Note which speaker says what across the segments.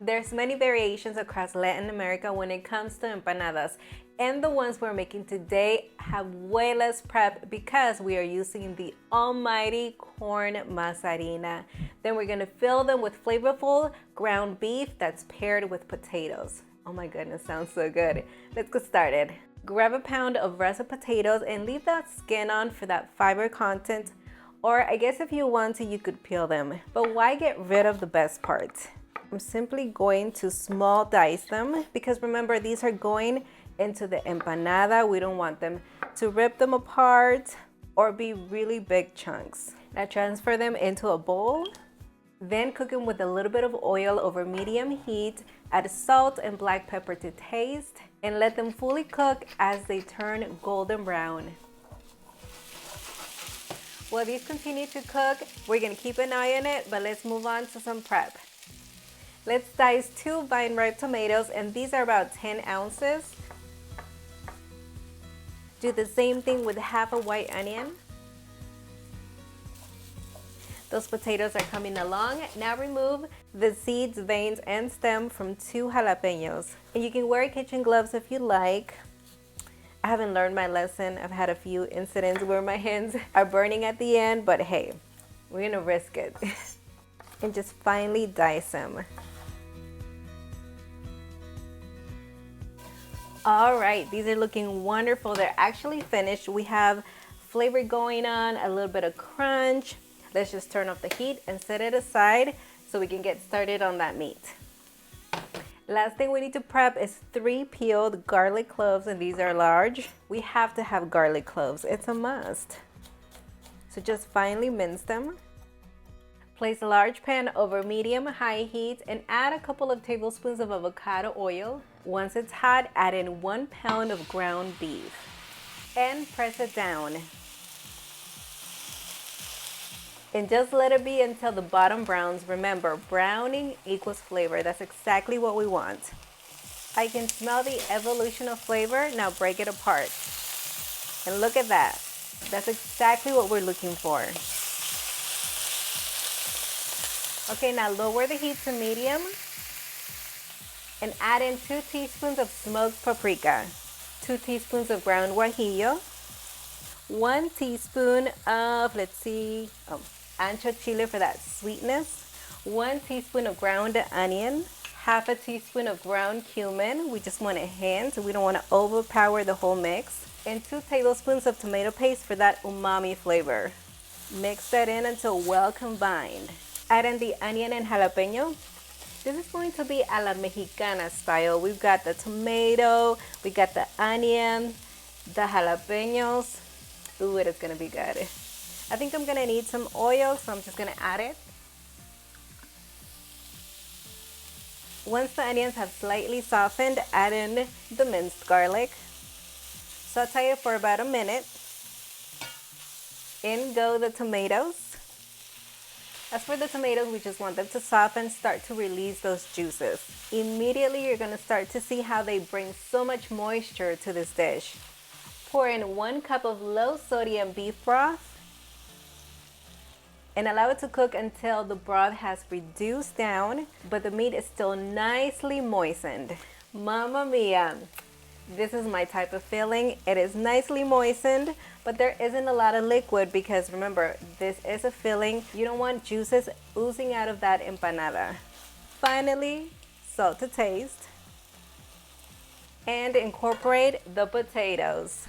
Speaker 1: There's many variations across Latin America when it comes to empanadas, and the ones we're making today have way less prep because we are using the almighty corn masa harina. Then we're gonna fill them with flavorful ground beef that's paired with potatoes. Oh my goodness, sounds so good. Let's get started. Grab a pound of russet potatoes and leave that skin on for that fiber content, or I guess if you want to, you could peel them. But why get rid of the best part? I'm simply going to small dice them because remember, these are going into the empanada. We don't want them to rip them apart or be really big chunks. Now transfer them into a bowl. Then cook them with a little bit of oil over medium heat. Add salt and black pepper to taste and let them fully cook as they turn golden brown. While these continue to cook, we're gonna keep an eye on it, but let's move on to some prep. Let's dice 2 vine-ripe tomatoes, and these are about 10 ounces. Do the same thing with half a white onion. Those potatoes are coming along. Now remove the seeds, veins, and stem from 2 jalapenos. And you can wear kitchen gloves if you like. I haven't learned my lesson. I've had a few incidents where my hands are burning at the end, but hey, we're gonna risk it. And just finely dice them. All right, these are looking wonderful. They're actually finished. We have flavor going on, a little bit of crunch. Let's just turn off the heat and set it aside so we can get started on that meat. Last thing we need to prep is 3 peeled garlic cloves, and these are large. We have to have garlic cloves, it's a must. So just finely mince them. Place a large pan over medium-high heat and add a couple of tablespoons of avocado oil. Once it's hot, add in 1 pound of ground beef and press it down. And just let it be until the bottom browns. Remember, browning equals flavor. That's exactly what we want. I can smell the evolution of flavor. Now break it apart. And look at that. That's exactly what we're looking for. Okay, now lower the heat to medium and add in 2 teaspoons of smoked paprika, 2 teaspoons of ground guajillo, 1 teaspoon of, ancho chile for that sweetness, 1 teaspoon of ground onion, half a teaspoon of ground cumin. We just want a hint. We don't want to overpower the whole mix. And 2 tablespoons of tomato paste for that umami flavor. Mix that in until well combined. Add in the onion and jalapeno. This is going to be a la Mexicana style. We've got the tomato, we got the onion, the jalapenos. Ooh, it is gonna be good. I think I'm gonna need some oil, so I'm just gonna add it. Once the onions have slightly softened, add in the minced garlic. Saute it for about a minute. In go the tomatoes. As for the tomatoes, we just want them to soften, start to release those juices. Immediately, you're gonna start to see how they bring so much moisture to this dish. Pour in 1 cup of low sodium beef broth and allow it to cook until the broth has reduced down, but the meat is still nicely moistened. Mamma mia! This is my type of filling. It is nicely moistened, but there isn't a lot of liquid because remember, this is a filling. You don't want juices oozing out of that empanada. Finally, salt to taste. And incorporate the potatoes,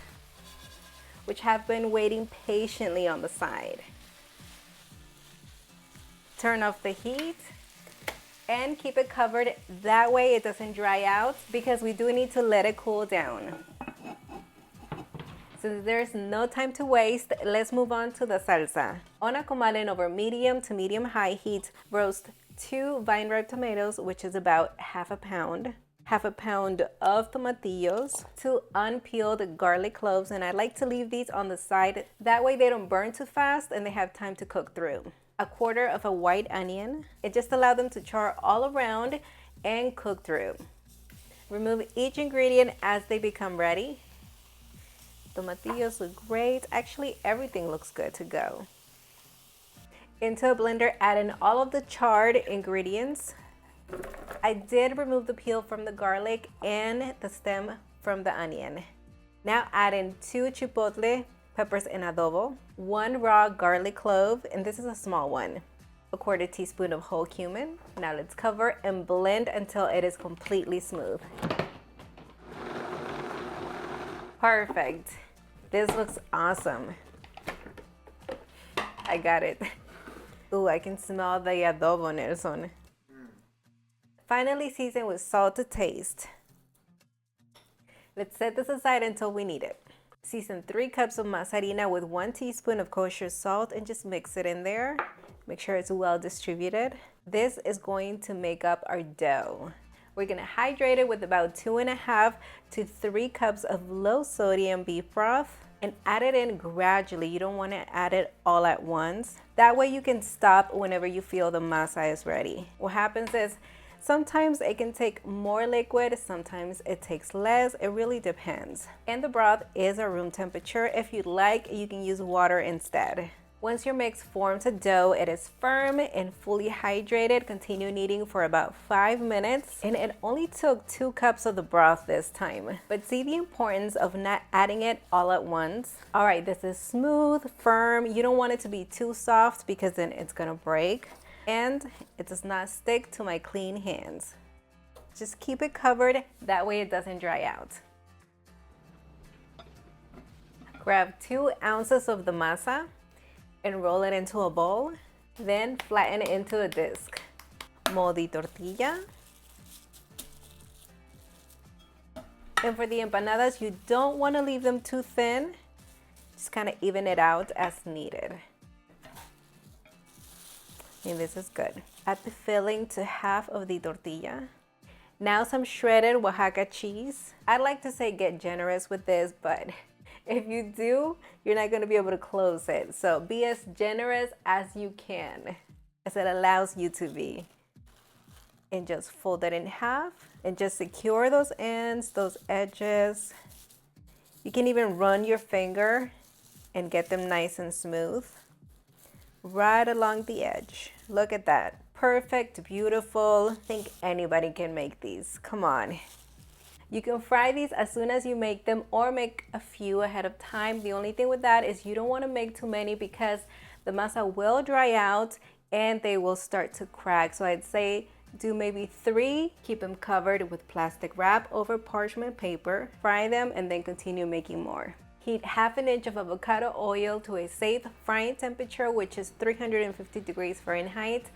Speaker 1: which have been waiting patiently on the side. Turn off the heat and keep it covered. That way it doesn't dry out because we do need to let it cool down. Since there's no time to waste, let's move on to the salsa. On a comal and over medium to medium-high heat, roast 2 vine-ripe tomatoes, which is about half a pound of tomatillos, 2 unpeeled garlic cloves, and I like to leave these on the side. That way they don't burn too fast and they have time to cook through. 1/4 of a white onion. It just allows them to char all around and cook through. Remove each ingredient as they become ready. Tomatillos look great. Actually, everything looks good to go. Into a blender, add in all of the charred ingredients. I did remove the peel from the garlic and the stem from the onion. Now add in 2 chipotle peppers in adobo, 1 raw garlic clove, and this is a small one, a 1/4 teaspoon of whole cumin. Now let's cover and blend until it is completely smooth. Perfect. This looks awesome. I got it. Ooh, I can smell the adobo, Nelson. Finally season with salt to taste. Let's set this aside until we need it. Season 3 cups of masa harina with 1 teaspoon of kosher salt and just mix it in there. Make sure it's well distributed. This is going to make up our dough. We're gonna hydrate it with about 2.5 to 3 cups of low sodium beef broth and add it in gradually. You don't wanna add it all at once. That way you can stop whenever you feel the masa is ready. What happens is sometimes it can take more liquid, sometimes it takes less. It really depends. And the broth is at room temperature. If you'd like, you can use water instead. Once your mix forms a dough, it is firm and fully hydrated. Continue kneading for about 5 minutes. And it only took 2 cups of the broth this time. But see the importance of not adding it all at once. All right, this is smooth, firm. You don't want it to be too soft because then it's gonna break. And it does not stick to my clean hands. Just keep it covered, that way it doesn't dry out. Grab 2 ounces of the masa and roll it into a bowl. Then flatten it into a disc. Moldy tortilla. And for the empanadas, you don't want to leave them too thin. Just kind of even it out as needed. And this is good. Add the filling to half of the tortilla. Now some shredded Oaxaca cheese. I'd like to say get generous with this, but if you do, you're not going to be able to close it. So be as generous as you can, as it allows you to be. And just fold it in half and just secure those ends, those edges. You can even run your finger and get them nice and smooth. Right along the edge. Look at that. Perfect, beautiful. I think anybody can make these. Come on. You can fry these as soon as you make them or make a few ahead of time. The only thing with that is you don't want to make too many because the masa will dry out and they will start to crack. So I'd say do maybe 3, keep them covered with plastic wrap over parchment paper, fry them and then continue making more. Heat 1/2 inch of avocado oil to a safe frying temperature, which is 350 degrees Fahrenheit.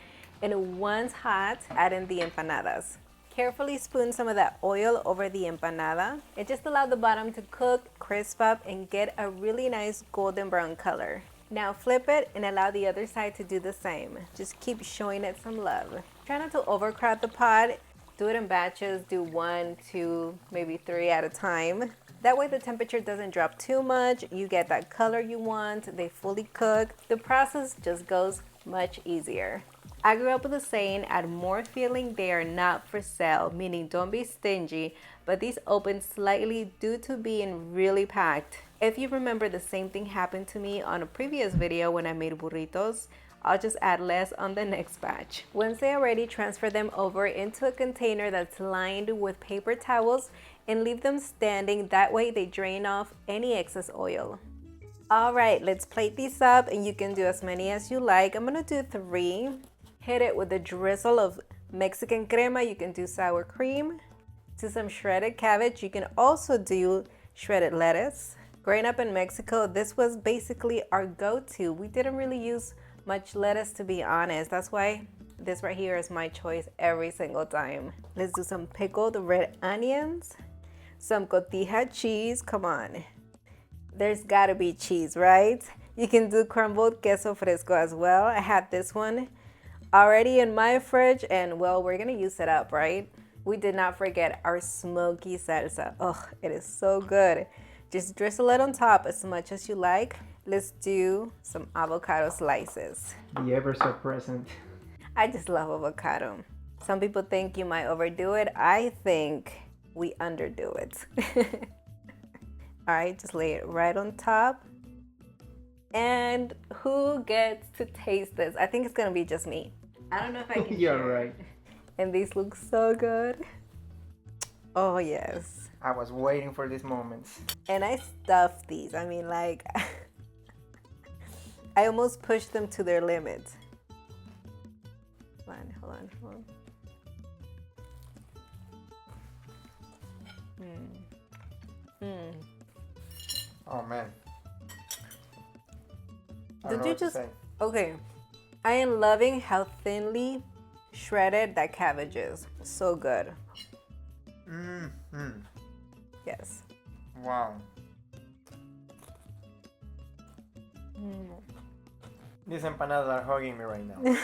Speaker 1: And once hot, add in the empanadas. Carefully spoon some of that oil over the empanada. It just allows the bottom to cook, crisp up, and get a really nice golden brown color. Now flip it and allow the other side to do the same. Just keep showing it some love. Try not to overcrowd the pot. Do it in batches. Do 1, 2, maybe 3 at a time. That way the temperature doesn't drop too much. You get that color you want. They fully cook. The process just goes much easier. I grew up with a saying, add more filling, they are not for sale, meaning don't be stingy, but these open slightly due to being really packed. If you remember, the same thing happened to me on a previous video when I made burritos. I'll just add less on the next batch. Once they are ready, transfer them over into a container that's lined with paper towels and leave them standing. That way they drain off any excess oil. All right, let's plate these up and you can do as many as you like. I'm gonna do 3. Hit it with a drizzle of Mexican crema. You can do sour cream. Do some shredded cabbage. You can also do shredded lettuce. Growing up in Mexico, this was basically our go-to. We didn't really use much lettuce, to be honest. That's why this right here is my choice every single time. Let's do some pickled red onions. Some cotija cheese. Come on. There's gotta be cheese, right? You can do crumbled queso fresco as well. I had this one already in my fridge and well, we're gonna use it up, right? We did not forget our smoky salsa. Oh, it is so good. Just drizzle it on top as much as you like. Let's do some avocado slices.
Speaker 2: The ever so present.
Speaker 1: I just love avocado. Some people think you might overdo it. I think we underdo it. All right, just lay it right on top. And who gets to taste this? I think it's gonna be just me. I don't know if I can
Speaker 2: You're
Speaker 1: share.
Speaker 2: right.
Speaker 1: And these look so good. Oh yes.
Speaker 2: I was waiting for these moments.
Speaker 1: And I stuffed these. I mean, like, I almost pushed them to their limit. Hold on.
Speaker 2: Oh man.
Speaker 1: Did you just... Okay. I am loving how thinly shredded that cabbage is. So good. Yes.
Speaker 2: Wow. These empanadas are hugging me right now.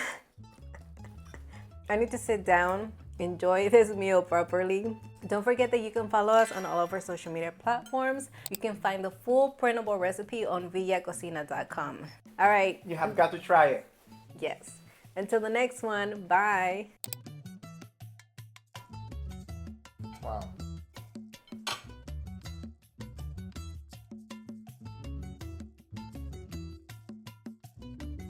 Speaker 1: I need to sit down, enjoy this meal properly. Don't forget that you can follow us on all of our social media platforms. You can find the full printable recipe on villacocina.com. All right.
Speaker 2: You have got to try it.
Speaker 1: Yes. Until the next one, bye.
Speaker 2: Wow.